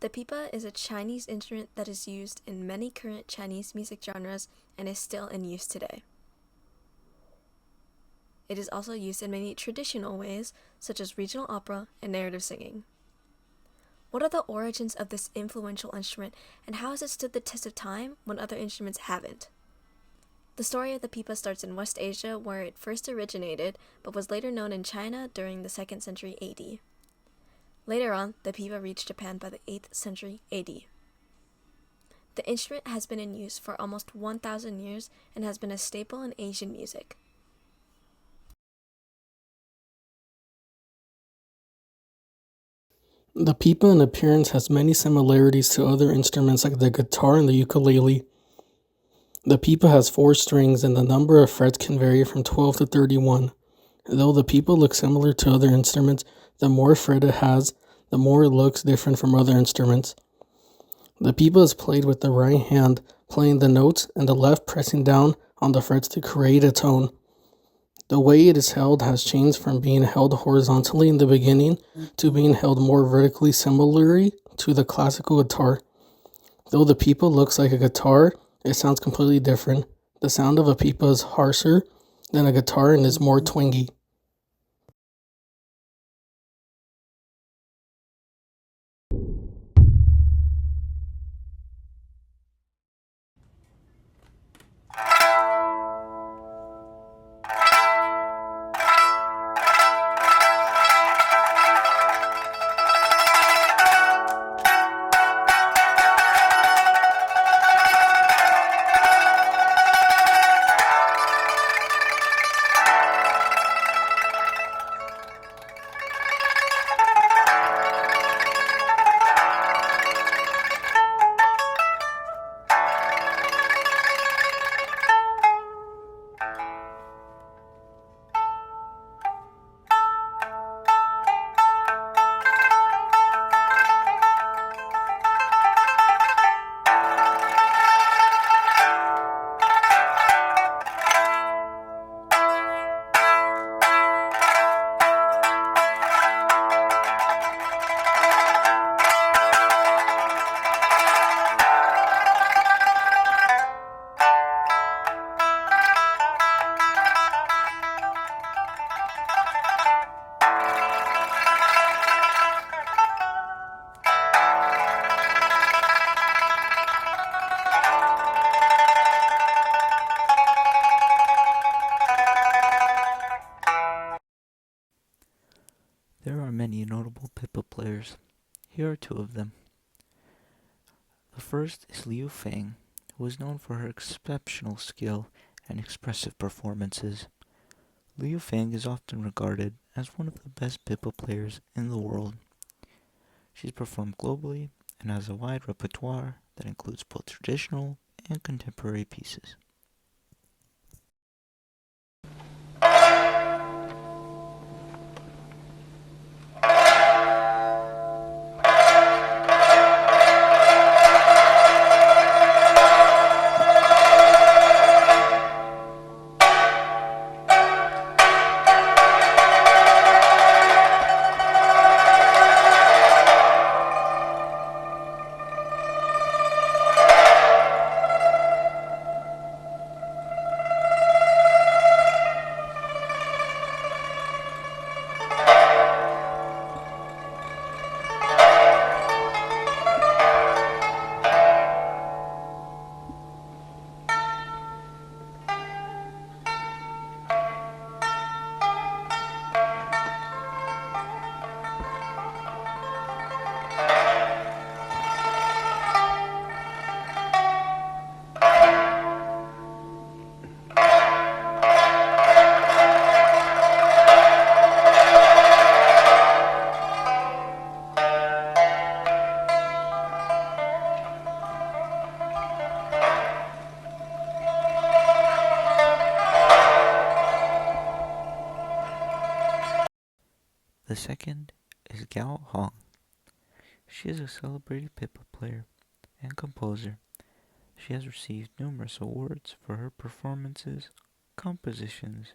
The pipa is a Chinese instrument that is used in many current Chinese music genres and is still in use today. It is also used in many traditional ways, such as regional opera and narrative singing. What are the origins of this influential instrument, and how has it stood the test of time when other instruments haven't? The story of the pipa starts in West Asia, where it first originated, but was later known in China during the 2nd century AD. Later on, the pipa reached Japan by the 8th century AD. The instrument has been in use for almost 1,000 years and has been a staple in Asian music. The pipa in appearance has many similarities to other instruments like the guitar and the ukulele. The pipa has 4 strings and the number of frets can vary from 12 to 31. Though the pipa looks similar to other instruments, the more fret it has, the more it looks different from other instruments. The pipa is played with the right hand playing the notes and the left pressing down on the frets to create a tone. The way it is held has changed from being held horizontally in the beginning to being held more vertically, similarly to the classical guitar. Though the pipa looks like a guitar, it sounds completely different. The sound of a pipa is harsher than a guitar and is more twangy. There are many notable pipa players. Here are 2 of them. The first is Liu Fang, who is known for her exceptional skill and expressive performances. Liu Fang is often regarded as one of the best pipa players in the world. She's performed globally and has a wide repertoire that includes both traditional and contemporary pieces. The second is Gao Hong. She is a celebrated pipa player and composer. She has received numerous awards for her performances, compositions,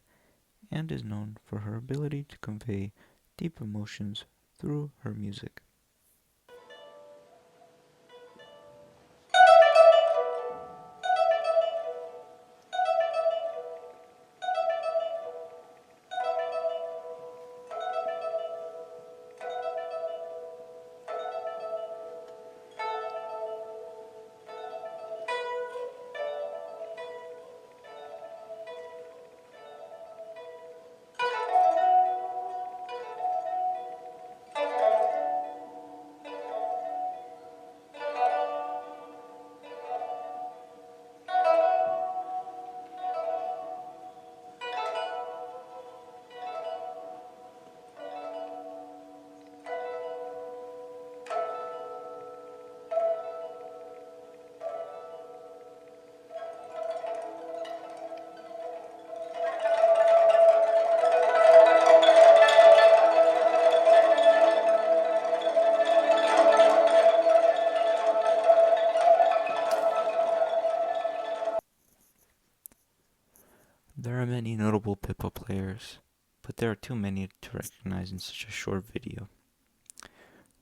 and is known for her ability to convey deep emotions through her music. notable pipa players, but there are too many to recognize in such a short video.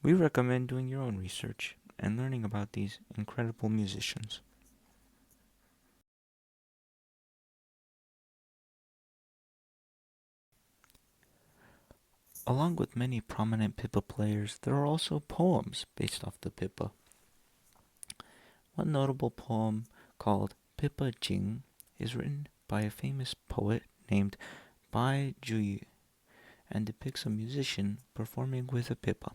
We recommend doing your own research and learning about these incredible musicians. Along with many prominent pipa players, there are also poems based off the pipa. One notable poem called Pipa Jing is written by a famous poet named Bai Juyi and depicts a musician performing with a pipa.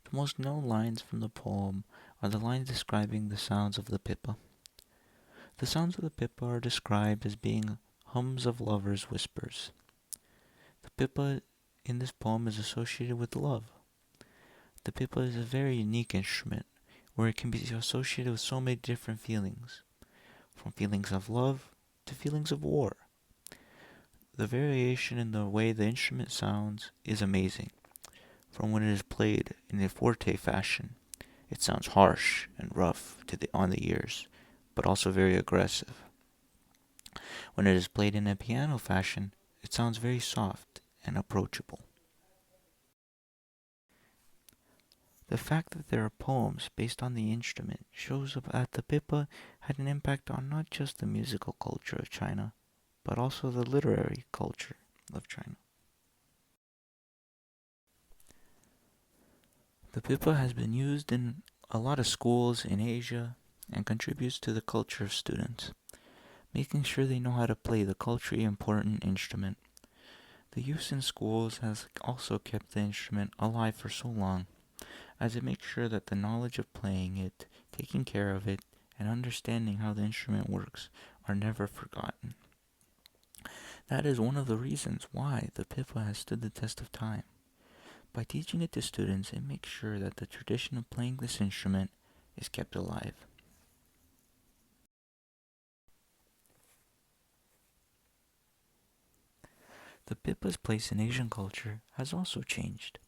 The most known lines from the poem are the lines describing the sounds of the pipa. The sounds of the pipa are described as being hums of lovers' whispers. The pipa in this poem is associated with love. The pipa is a very unique instrument where it can be associated with so many different feelings, from feelings of love to feelings of war. The variation in the way the instrument sounds is amazing. From when it is played in a forte fashion, it sounds harsh and rough on the ears, but also very aggressive. When it is played in a piano fashion, it sounds very soft and approachable. The fact that there are poems based on the instrument shows that the pipa had an impact on not just the musical culture of China, but also the literary culture of China. The pipa has been used in a lot of schools in Asia and contributes to the culture of students, making sure they know how to play the culturally important instrument. The use in schools has also kept the instrument alive for so long, as it makes sure that the knowledge of playing it, taking care of it, and understanding how the instrument works are never forgotten. That is one of the reasons why the pipa has stood the test of time. By teaching it to students, it makes sure that the tradition of playing this instrument is kept alive. The pipa's place in Asian culture has also changed.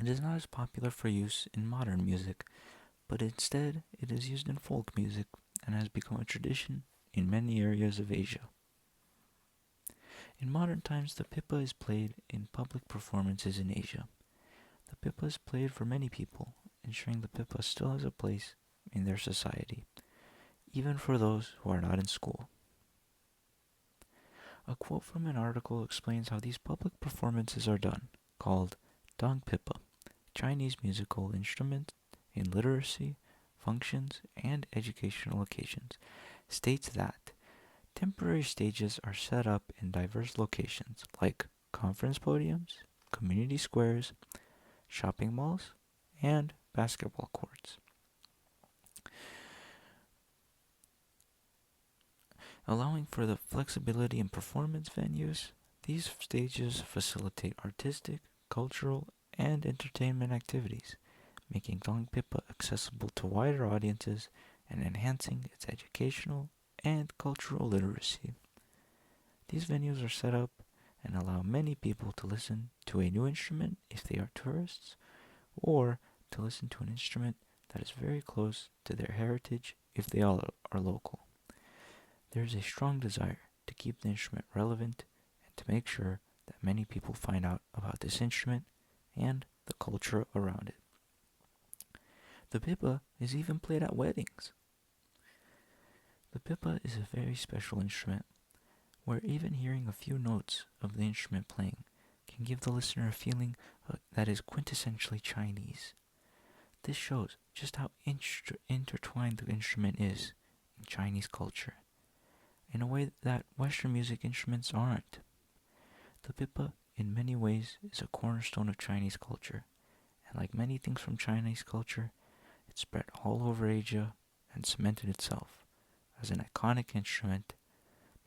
It is not as popular for use in modern music, but instead it is used in folk music and has become a tradition in many areas of Asia. In modern times, the pipa is played in public performances in Asia. The pipa is played for many people, ensuring the pipa still has a place in their society, even for those who are not in school. A quote from an article explains how these public performances are done, called Dong Pipa, Chinese musical instrument in literacy, functions, and educational occasions, states that temporary stages are set up in diverse locations like conference podiums, community squares, shopping malls, and basketball courts. Allowing for the flexibility in performance venues, these stages facilitate artistic, cultural, and entertainment activities, making Dong Pipa accessible to wider audiences and enhancing its educational and cultural literacy. These venues are set up and allow many people to listen to a new instrument if they are tourists, or to listen to an instrument that is very close to their heritage if they all are local. There is a strong desire to keep the instrument relevant and to make sure that many people find out about this instrument and the culture around it. The pipa is even played at weddings. The pipa is a very special instrument where even hearing a few notes of the instrument playing can give the listener a feeling that is quintessentially Chinese. This shows just how intertwined the instrument is in Chinese culture, in a way that Western music instruments aren't. The pipa, in many ways, is a cornerstone of Chinese culture, and like many things from Chinese culture, it spread all over Asia and cemented itself as an iconic instrument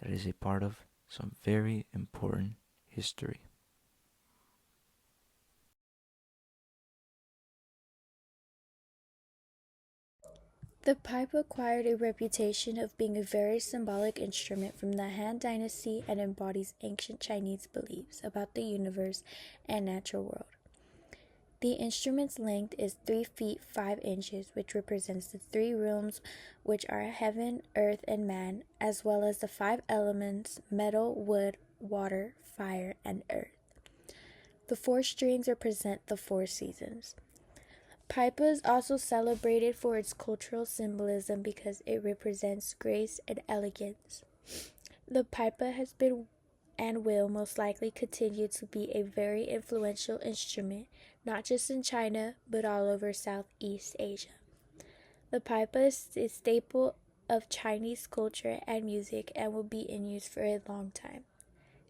that is a part of some very important history. The pipe acquired a reputation of being a very symbolic instrument from the Han Dynasty and embodies ancient Chinese beliefs about the universe and natural world. The instrument's length is 3 feet 5 inches, which represents the three realms, which are heaven, earth, and man, as well as the five elements metal, wood, water, fire, and earth. The four strings represent the four seasons. Pipa is also celebrated for its cultural symbolism because it represents grace and elegance. The pipa has been and will most likely continue to be a very influential instrument, not just in China, but all over Southeast Asia. The pipa is a staple of Chinese culture and music and will be in use for a long time.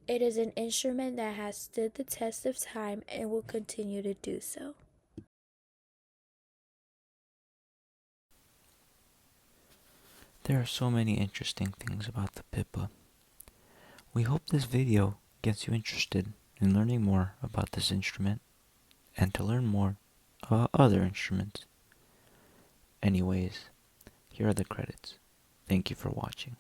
It is an instrument that has stood the test of time and will continue to do so. There are so many interesting things about the pipa. We hope this video gets you interested in learning more about this instrument and to learn more about other instruments. Anyways, here are the credits. Thank you for watching.